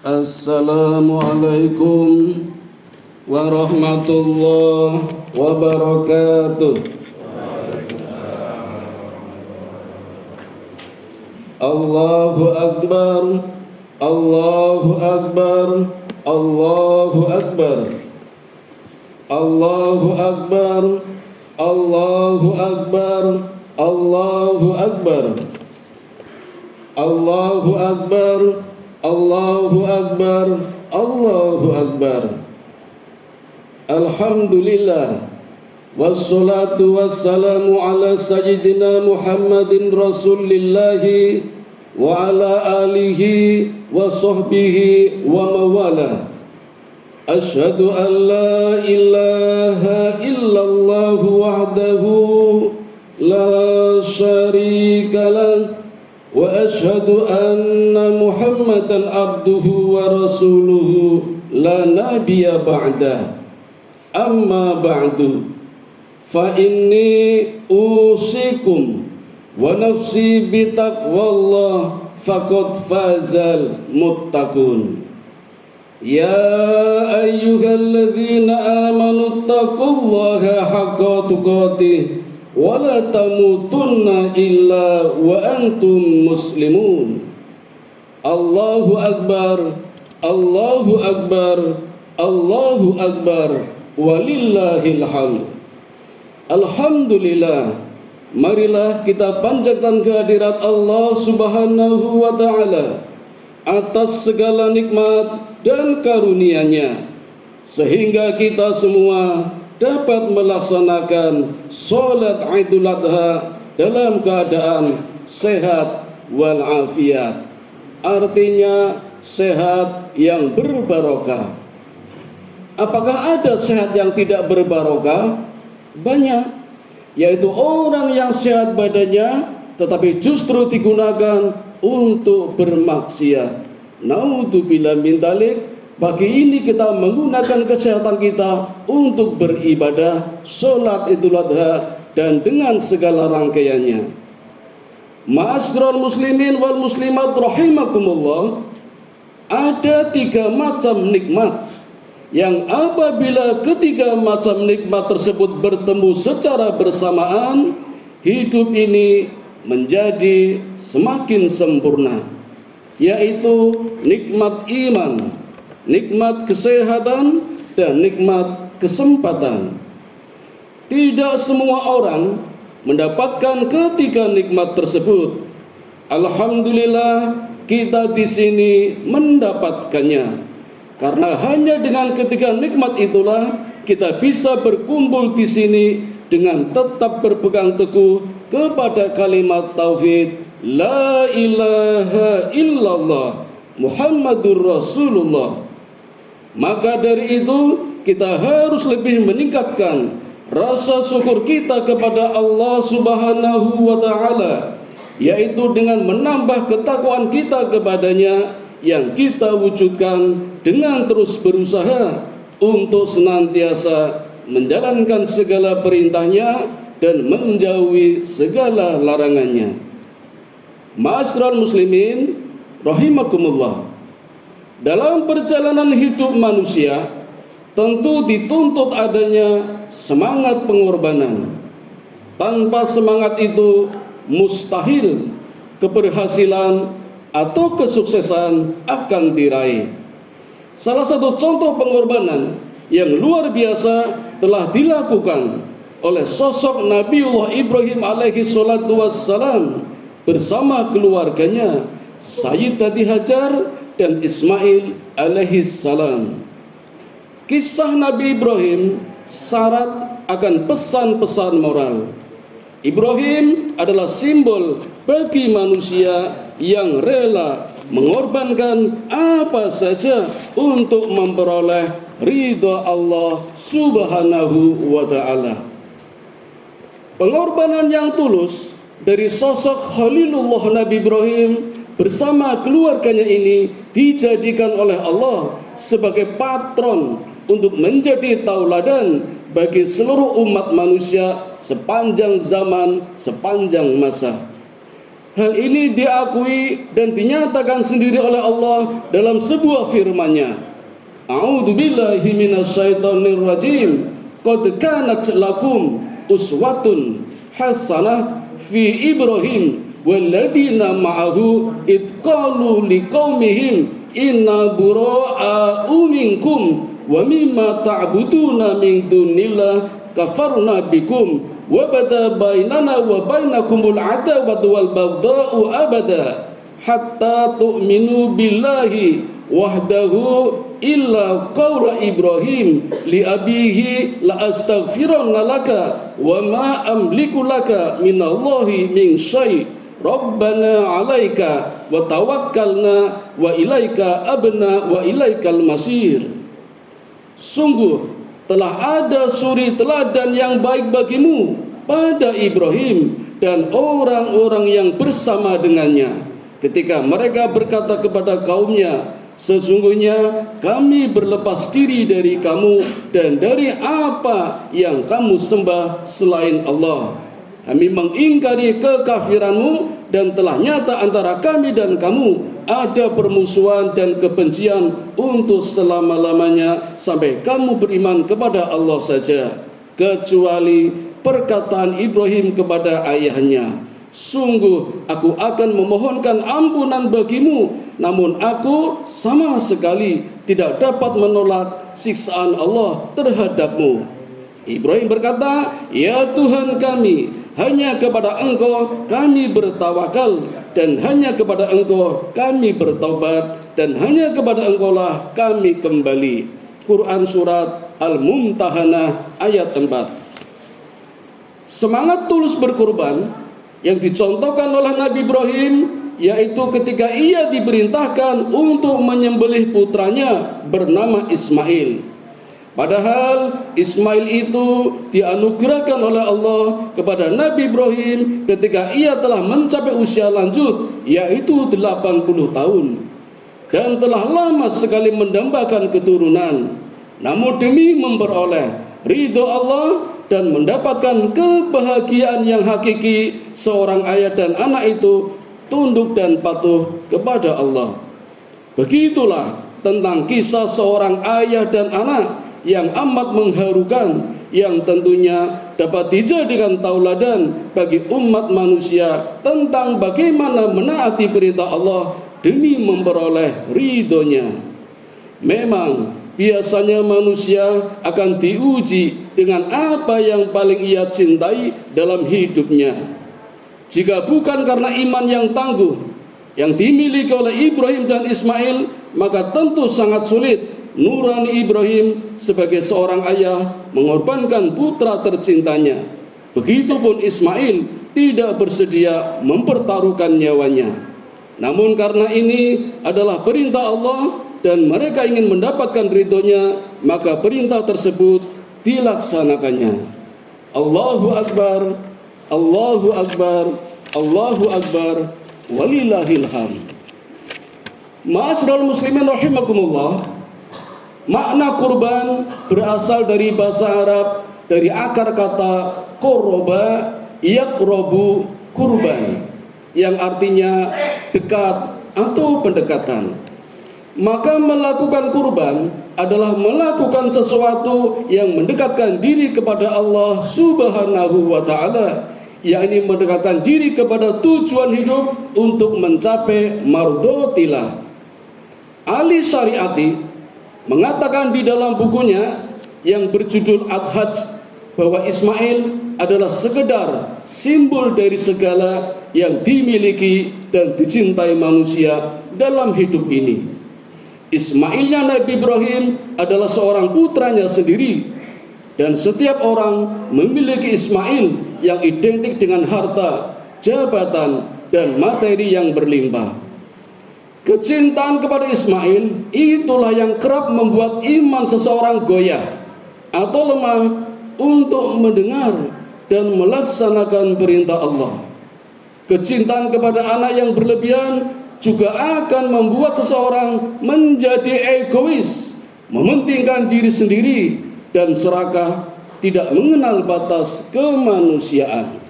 Assalamualaikum warahmatullahi wabarakatuh. Allahu Akbar, Allahu Akbar, Allahu Akbar, Allahu Akbar, Allahu Akbar, Allahu Akbar, Allahu Akbar, Allahu Akbar, Allahu Akbar. Alhamdulillah, wassalatu wassalamu ala sayyidina Muhammadin Rasulillahi wa ala alihi wa sahbihi wa mawala. Ashhadu an la ilaha illallah wahdahu la syarika lah wa ashhadu anna Muhammadan abduhu wa rasuluhu la nabiyya ba'da. Amma ba'du, fa inni usikum wa nafsi bitaqwallah faqad fazal muttaqun. Ya ayyuhalladzina amanu taqullaha haqqa tuqatih wa la tamutunna illa wa antum muslimun. Allahu Akbar, Allahu Akbar, Allahu Akbar, walillahil hamd. Alhamdulillah, marilah kita panjatkan kehadirat Allah Subhanahu wa ta'ala atas segala nikmat dan karunia-Nya, sehingga kita semua dapat melaksanakan sholat Idul Adha dalam keadaan sehat walafiat. Artinya sehat yang berbarokah. Apakah ada sehat yang tidak berbarokah? Banyak, yaitu orang yang sehat badannya tetapi justru digunakan untuk bermaksiat. Naudzubillah min dzalik. Pagi ini kita menggunakan kesehatan kita untuk beribadah sholat Idul Adha dan dengan segala rangkaiannya. Ma'asyiral muslimin wal muslimat rahimakumullah, ada 3 macam nikmat yang apabila ketiga macam nikmat tersebut bertemu secara bersamaan, hidup ini menjadi semakin sempurna, yaitu nikmat iman, nikmat kesehatan, dan nikmat kesempatan. Tidak semua orang mendapatkan ketiga nikmat tersebut. Alhamdulillah, kita di sini mendapatkannya. Karena hanya dengan ketiga nikmat itulah kita bisa berkumpul di sini dengan tetap berpegang teguh kepada kalimat tauhid la ilaha illallah Muhammadur Rasulullah. Maka dari itu kita harus lebih meningkatkan rasa syukur kita kepada Allah Subhanahu wa ta'ala, yaitu dengan menambah ketakwaan kita kepadanya yang kita wujudkan dengan terus berusaha untuk senantiasa menjalankan segala perintahnya dan menjauhi segala larangannya. Ma'asyiral muslimin rahimakumullah, dalam perjalanan hidup manusia tentu dituntut adanya semangat pengorbanan. Tanpa semangat itu mustahil keberhasilan atau kesuksesan akan diraih. Salah satu contoh pengorbanan yang luar biasa telah dilakukan oleh sosok Nabiullah Ibrahim alaihi salatu wassalam bersama keluarganya Sayyidah Hajar dan Ismail alaihi salam. Kisah Nabi Ibrahim syarat akan pesan-pesan moral. Ibrahim adalah simbol bagi manusia yang rela mengorbankan apa saja untuk memperoleh ridha Allah Subhanahu wa ta'ala. Pengorbanan yang tulus dari sosok Khalilullah Nabi Ibrahim bersama keluarganya ini dijadikan oleh Allah sebagai patron untuk menjadi tauladan bagi seluruh umat manusia sepanjang zaman, sepanjang masa. Hal ini diakui dan dinyatakan sendiri oleh Allah dalam sebuah firman-Nya. A'udzu billahi minasyaitonir rajim. Qad kanat lakum uswatun hasanah fi Ibrahim walladzina ma'ahu id qalu liqaumihim inna bura'a'u minkum wa mimma ta'buduna min dunillah kafarna bikum wa bada bainana wa bainakumul adawatu wal baghdha'u abada hatta tu'minu billahi wahdahu illa qawla Ibrahim li abihi la astaghfiranna laka wa ma amliku laka minallahi min syai' rabbana 'alaika wa tawakkalna wa ilaika abna wa ilaikal masir. Sungguh telah ada suri teladan yang baik bagimu pada Ibrahim dan orang-orang yang bersama dengannya ketika mereka berkata kepada kaumnya, sesungguhnya kami berlepas diri dari kamu dan dari apa yang kamu sembah selain Allah. Kami mengingkari kekafiranmu dan telah nyata antara kami dan kamu ada permusuhan dan kebencian untuk selama-lamanya sampai kamu beriman kepada Allah saja, kecuali perkataan Ibrahim kepada ayahnya, sungguh aku akan memohonkan ampunan bagimu, namun aku sama sekali tidak dapat menolak siksaan Allah terhadapmu. Ibrahim berkata, ya Tuhan kami, hanya kepada Engkau kami bertawakal dan hanya kepada Engkau kami bertaubat dan hanya kepada Engkau lah kami kembali. Quran surat Al-Mumtahanah ayat 4. Semangat tulus berkurban yang dicontohkan oleh Nabi Ibrahim yaitu ketika ia diperintahkan untuk menyembelih putranya bernama Ismail. Padahal Ismail itu dianugerahkan oleh Allah kepada Nabi Ibrahim ketika ia telah mencapai usia lanjut, yaitu 80 tahun, dan telah lama sekali mendambakan keturunan. Namun demi memperoleh ridho Allah dan mendapatkan kebahagiaan yang hakiki, seorang ayah dan anak itu tunduk dan patuh kepada Allah. Begitulah tentang kisah seorang ayah dan anak yang amat mengharukan, yang tentunya dapat dijadikan tauladan bagi umat manusia tentang bagaimana menaati perintah Allah demi memperoleh ridhonya. Memang biasanya manusia akan diuji dengan apa yang paling ia cintai dalam hidupnya. Jika bukan karena iman yang tangguh yang dimiliki oleh Ibrahim dan Ismail, maka tentu sangat sulit nurani Ibrahim sebagai seorang ayah mengorbankan putra tercintanya. Begitupun Ismail tidak bersedia mempertaruhkan nyawanya. Namun karena ini adalah perintah Allah dan mereka ingin mendapatkan ridhonya, maka perintah tersebut dilaksanakannya. Allahu Akbar, Allahu Akbar, Allahu Akbar, walillahil hamd. Ma'asyiral muslimin rahimakumullah. Makna kurban berasal dari bahasa Arab, dari akar kata qoroba yaqrobu kurban, yang artinya dekat atau pendekatan. Maka melakukan kurban adalah melakukan sesuatu yang mendekatkan diri kepada Allah Subhanahu wa ta'ala, yakni mendekatkan diri kepada tujuan hidup untuk mencapai mardhatillah. Ahli syariati mengatakan di dalam bukunya yang berjudul Ad-Hajj bahwa Ismail adalah sekedar simbol dari segala yang dimiliki dan dicintai manusia dalam hidup ini. Ismailnya Nabi Ibrahim adalah seorang putranya sendiri, dan setiap orang memiliki Ismail yang identik dengan harta, jabatan, dan materi yang berlimpah. Kecintaan kepada Ismail itulah yang kerap membuat iman seseorang goyah atau lemah untuk mendengar dan melaksanakan perintah Allah. Kecintaan kepada anak yang berlebihan juga akan membuat seseorang menjadi egois, mementingkan diri sendiri dan serakah, tidak mengenal batas kemanusiaan.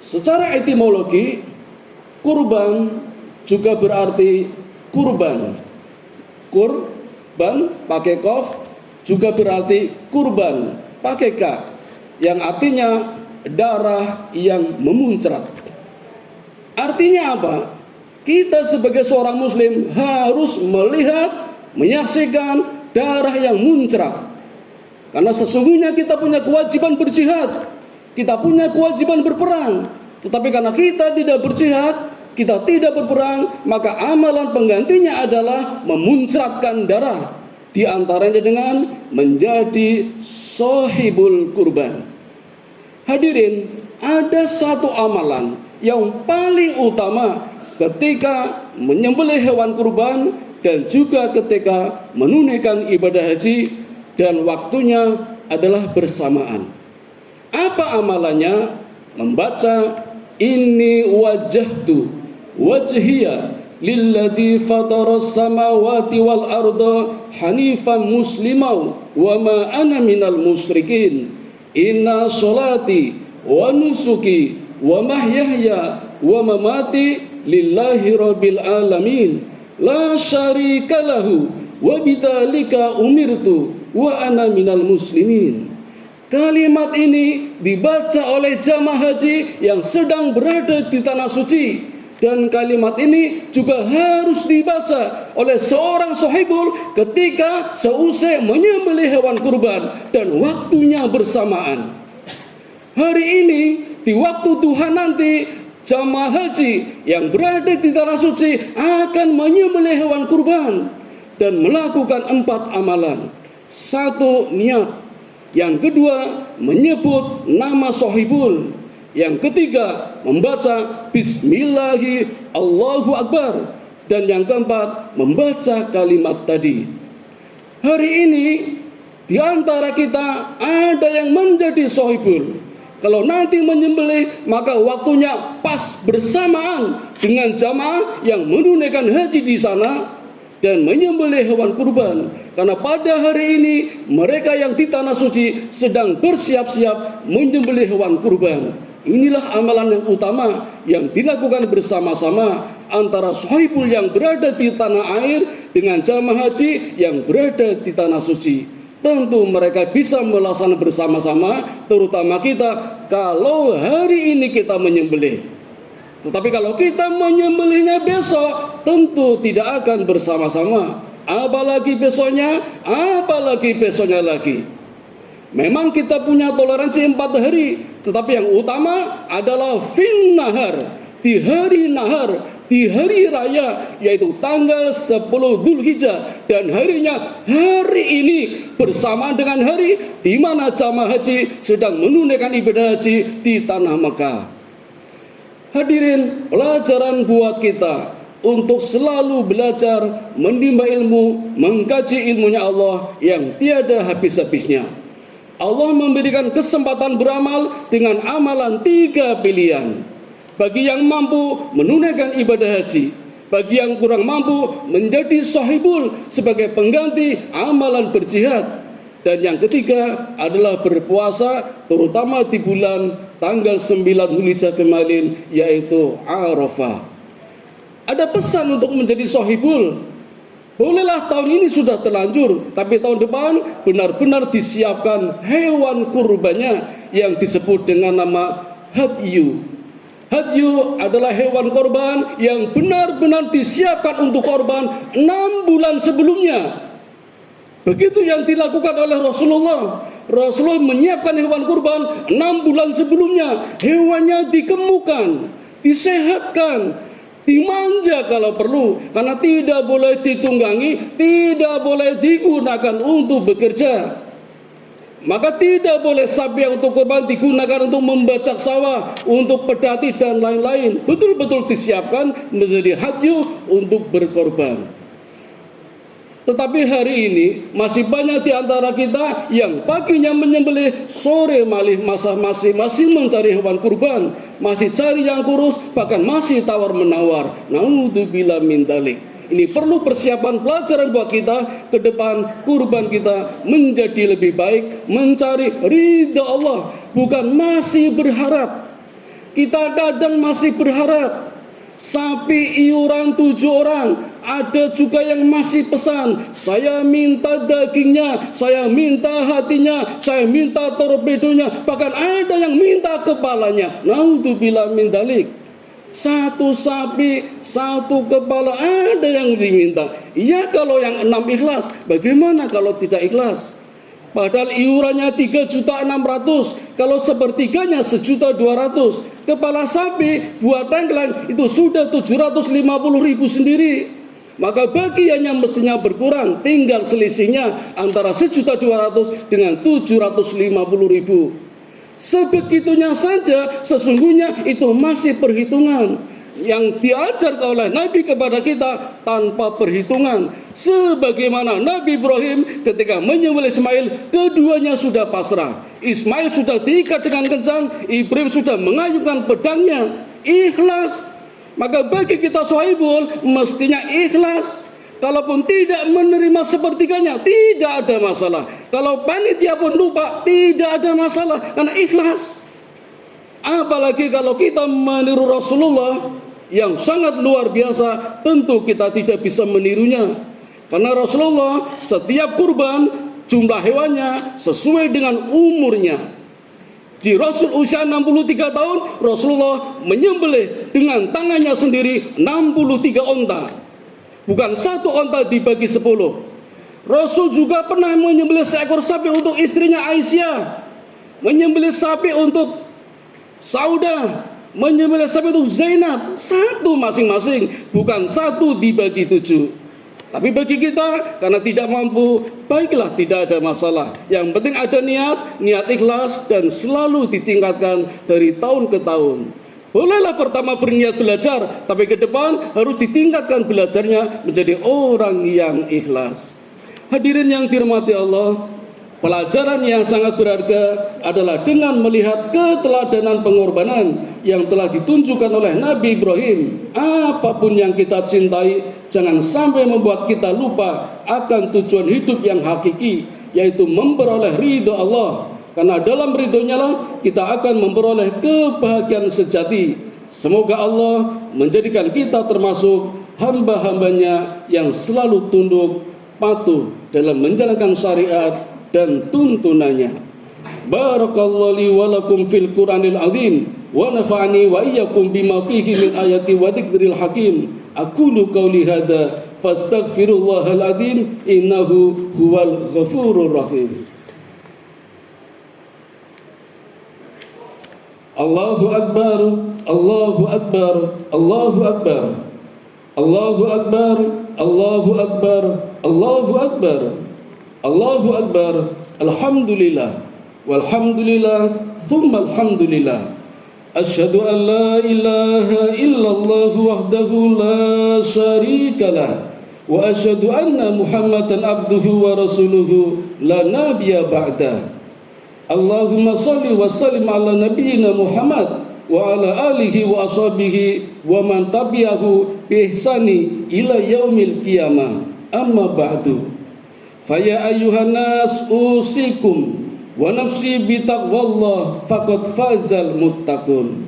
Secara etimologi, Kurban juga berarti kurban. Kurban pakai kof juga berarti kurban pakai ka, yang artinya darah yang memuncrat. Artinya apa? Kita sebagai seorang muslim harus melihat, menyaksikan darah yang muncrat. Karena sesungguhnya kita punya kewajiban berjihad, kita punya kewajiban berperang. Tetapi karena kita tidak berjihad, kita tidak berperang, maka amalan penggantinya adalah memuncratkan darah. Di antaranya dengan menjadi sahibul kurban. Hadirin, ada satu amalan yang paling utama ketika menyembelih hewan kurban dan juga ketika menunaikan ibadah haji, dan waktunya adalah bersamaan. Apa amalannya? Membaca inni wajjahtu wajhiya lilladzi fataras samawati wal arda hanifan musliman wa ma ana minal musyrikin. Inna sholati wa nusuki wa mahyaya wa mamati lillahi rabbil alamin la syarika lahu wa bidzalika umirtu wa ana minal muslimin. Kalimat ini dibaca oleh jamaah haji yang sedang berada di tanah suci, dan kalimat ini juga harus dibaca oleh seorang sahibul ketika seusai menyembelih hewan kurban dan waktunya bersamaan. Hari ini di waktu duha nanti, jamaah haji yang berada di tanah suci akan menyembelih hewan kurban dan melakukan 4 amalan. 1, niat. Yang kedua, menyebut nama sahibul. Yang ketiga, membaca bismillahi Allahu Akbar. Dan yang keempat, membaca kalimat tadi. Hari ini di antara kita ada yang menjadi sahibul. Kalau nanti menyembelih, maka waktunya pas bersamaan dengan jamaah yang menunaikan haji di sana dan menyembelih hewan kurban. Karena pada hari ini mereka yang di tanah suci sedang bersiap-siap menyembelih hewan kurban. Inilah amalan yang utama yang dilakukan bersama-sama antara sahibul yang berada di tanah air dengan jamaah haji yang berada di tanah suci. Tentu mereka bisa melaksanakan bersama-sama, terutama kita kalau hari ini kita menyembelih. Tetapi kalau kita menyembelihnya besok, tentu tidak akan bersama-sama. Apalagi besoknya, apalagi besoknya lagi. Memang kita punya toleransi 4 hari, tetapi yang utama adalah fin nahar, di hari nahar, di hari raya, yaitu tanggal 10 Dzulhijjah, dan harinya hari ini bersamaan dengan hari di mana jamaah haji sedang menunaikan ibadah haji di tanah Mekah. Hadirin, pelajaran buat kita untuk selalu belajar, menimba ilmu, mengkaji ilmunya Allah yang tiada habis-habisnya. Allah memberikan kesempatan beramal dengan amalan 3 pilihan. Bagi yang mampu menunaikan ibadah haji, bagi yang kurang mampu menjadi sahibul sebagai pengganti amalan berjihad, dan yang ketiga adalah berpuasa, terutama di bulan tanggal 9 Dzulhijjah kemarin, yaitu Arafah. Ada pesan untuk menjadi sahibul. Bolehlah tahun ini sudah terlanjur, tapi tahun depan benar-benar disiapkan hewan kurbannya yang disebut dengan nama hadyu. Hadyu adalah hewan korban yang benar-benar disiapkan untuk korban 6 bulan sebelumnya. Begitu yang dilakukan oleh Rasulullah. Rasulullah menyiapkan hewan kurban 6 bulan sebelumnya. Hewannya dikemukan, disehatkan, dimanja kalau perlu, karena tidak boleh ditunggangi, tidak boleh digunakan untuk bekerja. Maka tidak boleh sapi yang untuk kurban digunakan untuk membajak sawah, untuk pedati dan lain-lain. Betul-betul disiapkan menjadi hadyu untuk berkorban. Tetapi hari ini masih banyak di antara kita yang paginya menyembelih, sore masih mencari hewan kurban, masih cari yang kurus, bahkan masih tawar-menawar. Naudzubillah min dzalik. Ini perlu persiapan pelajaran buat kita ke depan. Kurban kita menjadi lebih baik, mencari ridha Allah, bukan masih berharap. Kita kadang masih berharap. Sapi iuran 7 orang. Ada juga yang masih pesan, saya minta dagingnya, saya minta hatinya, saya minta torpedonya, bahkan ada yang minta kepalanya. Naudzubillah min dzalik. Satu sapi, satu kepala, ada yang diminta. Ya kalau yang 6 ikhlas, bagaimana kalau tidak ikhlas? Padahal iurannya 3.600.000, kalau sepertiganya 1.200.000. Kepala sapi buat tengkleng itu sudah 750.000 sendiri. Maka bagiannya mestinya berkurang, tinggal selisihnya antara 1.200.000 dengan 750.000. Sebegitunya saja, sesungguhnya itu masih perhitungan yang diajarkan oleh Nabi kepada kita tanpa perhitungan. Sebagaimana Nabi Ibrahim ketika menyembelih Ismail, keduanya sudah pasrah. Ismail sudah diikat dengan kencang, Ibrahim sudah mengayunkan pedangnya. Ikhlas. Maka bagi kita sahibul mestinya ikhlas. Kalaupun tidak menerima sepertiganya, tidak ada masalah. Kalau panitia pun lupa, tidak ada masalah, karena ikhlas. Apalagi kalau kita meniru Rasulullah yang sangat luar biasa, tentu kita tidak bisa menirunya. Karena Rasulullah setiap kurban jumlah hewannya sesuai dengan umurnya. Di Rasul usia 63 tahun, Rasulullah menyembelih dengan tangannya sendiri 63 onta. Bukan satu onta dibagi 10. Rasul juga pernah menyembelih seekor sapi untuk istrinya Aisyah, menyembelih sapi untuk Saudah, menyembelih sapi untuk Zainab. Satu masing-masing, bukan satu dibagi 7. Tapi bagi kita, karena tidak mampu, baiklah, tidak ada masalah. Yang penting ada niat ikhlas, dan selalu ditingkatkan dari tahun ke tahun. Bolehlah pertama berniat belajar, tapi ke depan harus ditingkatkan belajarnya menjadi orang yang ikhlas. Hadirin yang dirahmati Allah, pelajaran yang sangat berharga adalah dengan melihat keteladanan pengorbanan yang telah ditunjukkan oleh Nabi Ibrahim. Apapun yang kita cintai, jangan sampai membuat kita lupa akan tujuan hidup yang hakiki, yaitu memperoleh ridho Allah. Karena dalam ridhonya lah kita akan memperoleh kebahagiaan sejati. Semoga Allah menjadikan kita termasuk hamba-hambanya yang selalu tunduk patuh dalam menjalankan syariat dan tuntunannya. Barakallahu li wa lakum fil Qur'anil azim wa nafa'ani wa iyyakum bima fihi min ayati wa dzikril hakim. Aqulu qauli hadza fastaghfirullahal azim innahu huwal ghafurur rahim. Allahu Akbar, Allahu Akbar, Allahu Akbar, Allahu Akbar, Allahu Akbar, Allahu Akbar, Allahu Akbar, Alhamdulillah, walhamdulillah, thumma alhamdulillah. Asyhadu an la ilaha illallah wahdahu la syarika lah, wa asyhadu anna Muhammadan abduhu wa rasuluhu la nabiyya ba'dah. Allahumma salli wa sallim ala nabiyyina Muhammad wa ala alihi wa ashabihi wa man tabi'ahu bi ihsani ila yaumil qiyamah. Amma ba'du. Fa ya ayyuhan nas usikum wa nafsi bi taqwallah faqad fazal muttaqun.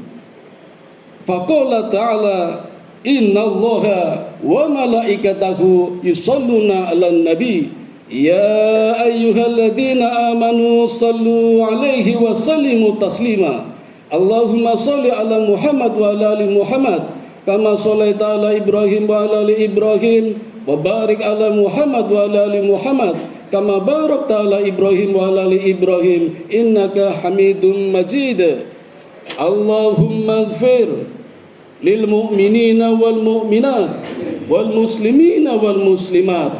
Faqala ta'ala innallaha wa malaikatahu yusalluna 'alan nabi. Ya ayyuhalladzina amanu sallu alaihi wa sallimu taslima. Allahumma salli ala Muhammad wa ala ali Muhammad kama shallaita ala Ibrahim wa ala ali Ibrahim wa barik ala Muhammad wa ala ali Muhammad kama barakta ala Ibrahim wa ala ali Ibrahim innaka Hamidum Majid. Allahumma ighfir lil mu'minina wal mu'minat wal muslimina wal muslimat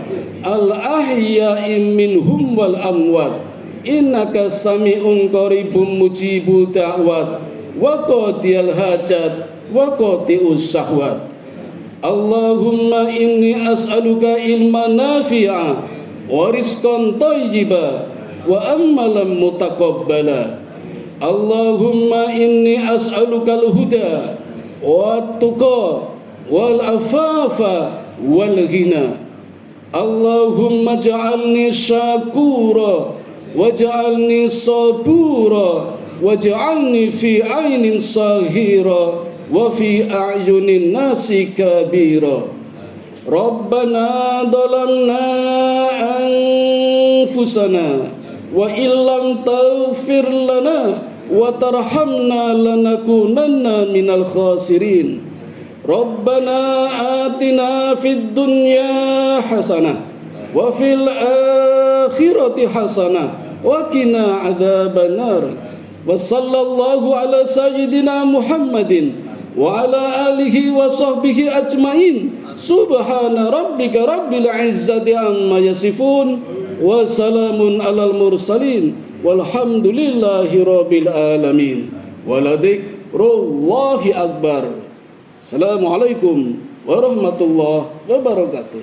al-ahya'i minhum wal amwat innaka sami'un qaribun mujibu da'wat wa qadiyal hajat wa qadi'us syahwat. Allahumma inni as'aluka ilman nafi'a wa rizqan thayyiba wa amalan mutaqabbala. Allahumma inni as'aluka al-huda wa at-tuqa wal afafa wal ghina. Allahumma ja'alni syakura waj'alni sabura waj'alni fi ainin sahira wa fi a'yunin nasi kabira. Rabbana dhalamna anfusana wa illam taghfir lana wa tarhamna lanakunanna minal khasirin. Rabbana atina fid dunya hasanah wa fil akhirati hasanah wa qina adzabannar. Wa sallallahu ala sayyidina Muhammadin wa ala alihi wa sahbihi ajmain. Subhana rabbika rabbil izzati amma yasifun wa salamun alal mursalin walhamdulillahi rabbil alamin. Waladhikrullahi akbar. Assalamualaikum warahmatullahi wabarakatuh.